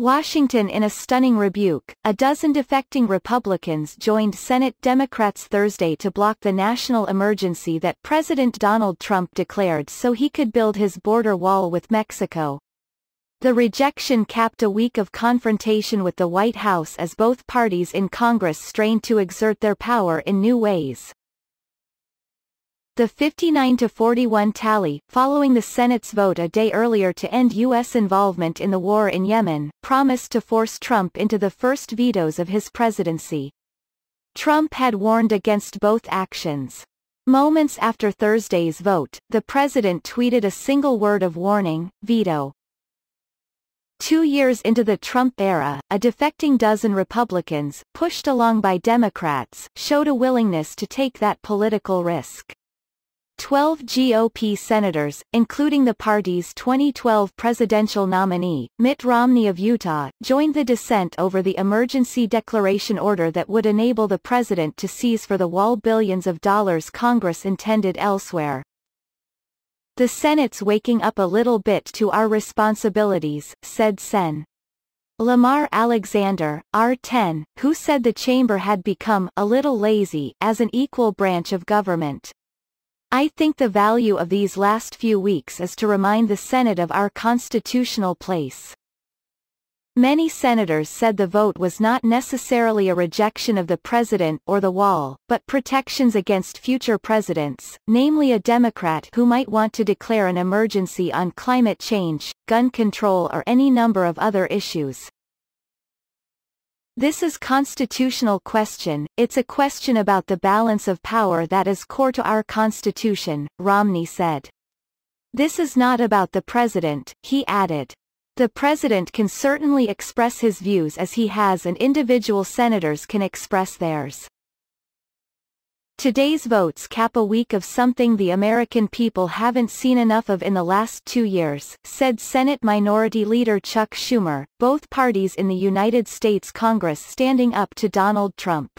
Washington in a stunning rebuke, a dozen defecting Republicans joined Senate Democrats Thursday to block the national emergency that President Donald Trump declared so he could build his border wall with Mexico. The rejection capped a week of confrontation with the White House as both parties in Congress strained to exert their power in new ways. The 59-41 tally, following the Senate's vote a day earlier to end U.S. involvement in the war in Yemen, promised to force Trump into the first vetoes of his presidency. Trump had warned against both actions. Moments after Thursday's vote, the president tweeted a single word of warning: veto. 2 years into the Trump era, a defecting dozen Republicans, pushed along by Democrats, showed a willingness to take that political risk. 12 GOP senators, including the party's 2012 presidential nominee, Mitt Romney of Utah, joined the dissent over the emergency declaration order that would enable the president to seize for the wall billions of dollars Congress intended elsewhere. "The Senate's waking up a little bit to our responsibilities," said Sen. Lamar Alexander, R10, who said the chamber had become a little lazy as an equal branch of government. "I think the value of these last few weeks is to remind the Senate of our constitutional place." Many senators said the vote was not necessarily a rejection of the president or the wall, but protections against future presidents, namely a Democrat who might want to declare an emergency on climate change, gun control or any number of other issues. "This is constitutional question, it's a question about the balance of power that is core to our Constitution," Romney said. "This is not about the president," he added. "The president can certainly express his views as he has, and individual senators can express theirs." Today's votes cap a week of something the American people haven't seen enough of in the last 2 years, said Senate Minority Leader Chuck Schumer, both parties in the United States Congress standing up to Donald Trump.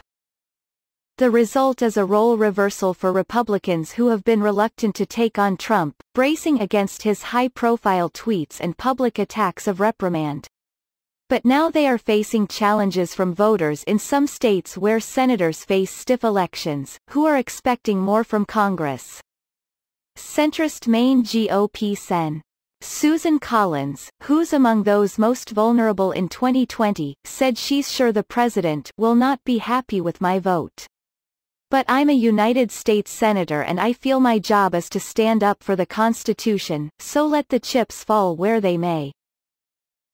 The result is a role reversal for Republicans who have been reluctant to take on Trump, bracing against his high-profile tweets and public attacks of reprimand. But now they are facing challenges from voters in some states where senators face stiff elections, who are expecting more from Congress. Centrist Maine GOP Sen. Susan Collins, who's among those most vulnerable in 2020, said she's sure the president will not be happy with my vote. "But I'm a United States Senator and I feel my job is to stand up for the Constitution, so let the chips fall where they may."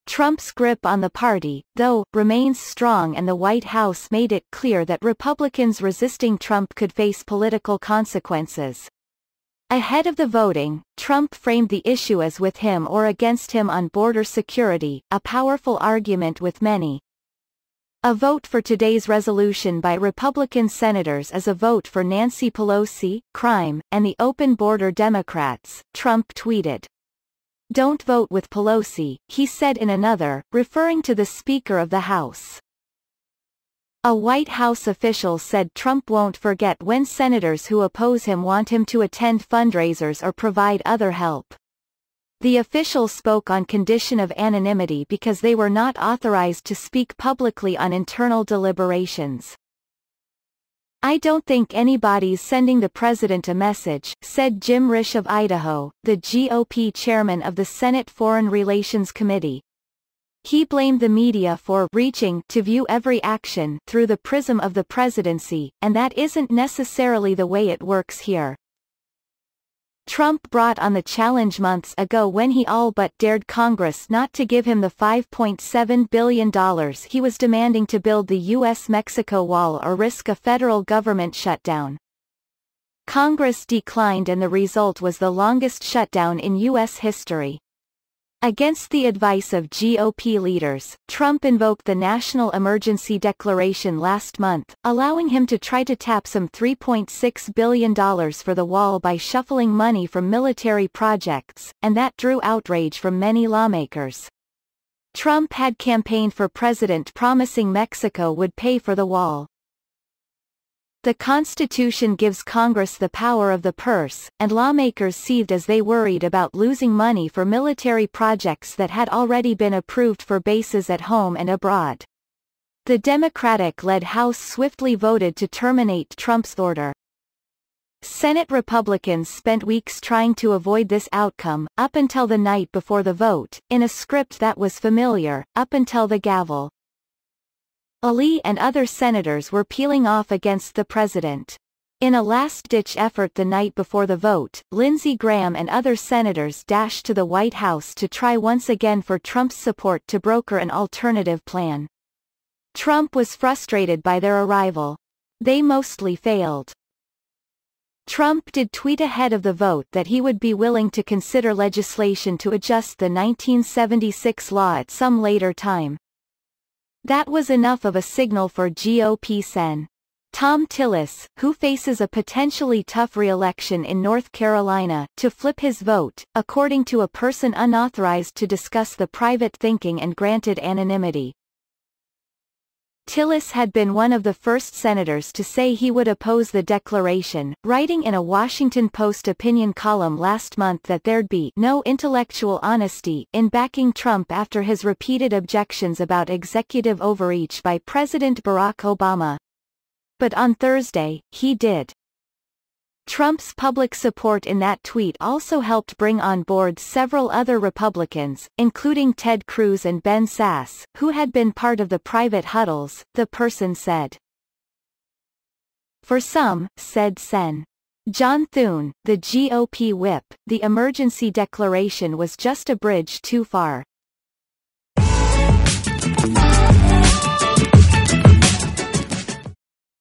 Trump's grip on the party, though, remains strong, and the White House made it clear that Republicans resisting Trump could face political consequences. Ahead of the voting, Trump framed the issue as with him or against him on border security, a powerful argument with many. "A vote for today's resolution by Republican senators is a vote for Nancy Pelosi, crime, and the open border Democrats," Trump tweeted. "Don't vote with Pelosi," he said in another, referring to the Speaker of the House. A White House official said Trump won't forget when senators who oppose him want him to attend fundraisers or provide other help. The official spoke on condition of anonymity because they were not authorized to speak publicly on internal deliberations. "I don't think anybody's sending the president a message," said Jim Risch of Idaho, the GOP chairman of the Senate Foreign Relations Committee. He blamed the media for reaching to view every action through the prism of the presidency, and that isn't necessarily the way it works here. Trump brought on the challenge months ago when he all but dared Congress not to give him the $5.7 billion he was demanding to build the U.S.-Mexico wall or risk a federal government shutdown. Congress declined, and the result was the longest shutdown in U.S. history. Against the advice of GOP leaders, Trump invoked the national emergency declaration last month, allowing him to try to tap some $3.6 billion for the wall by shuffling money from military projects, and that drew outrage from many lawmakers. Trump had campaigned for president promising Mexico would pay for the wall. The Constitution gives Congress the power of the purse, and lawmakers seethed as they worried about losing money for military projects that had already been approved for bases at home and abroad. The Democratic-led House swiftly voted to terminate Trump's order. Senate Republicans spent weeks trying to avoid this outcome, up until the night before the vote, in a script that was familiar, up until the gavel. Ali and other senators were peeling off against the president. In a last-ditch effort the night before the vote, Lindsey Graham and other senators dashed to the White House to try once again for Trump's support to broker an alternative plan. Trump was frustrated by their arrival. They mostly failed. Trump did tweet ahead of the vote that he would be willing to consider legislation to adjust the 1976 law at some later time. That was enough of a signal for GOP Sen. Tom Tillis, who faces a potentially tough re-election in North Carolina, to flip his vote, according to a person unauthorized to discuss the private thinking and granted anonymity. Tillis had been one of the first senators to say he would oppose the declaration, writing in a Washington Post opinion column last month that there'd be no intellectual honesty in backing Trump after his repeated objections about executive overreach by President Barack Obama. But on Thursday, he did. Trump's public support in that tweet also helped bring on board several other Republicans, including Ted Cruz and Ben Sasse, who had been part of the private huddles, the person said. For some, said Sen. John Thune, the GOP whip, the emergency declaration was just a bridge too far.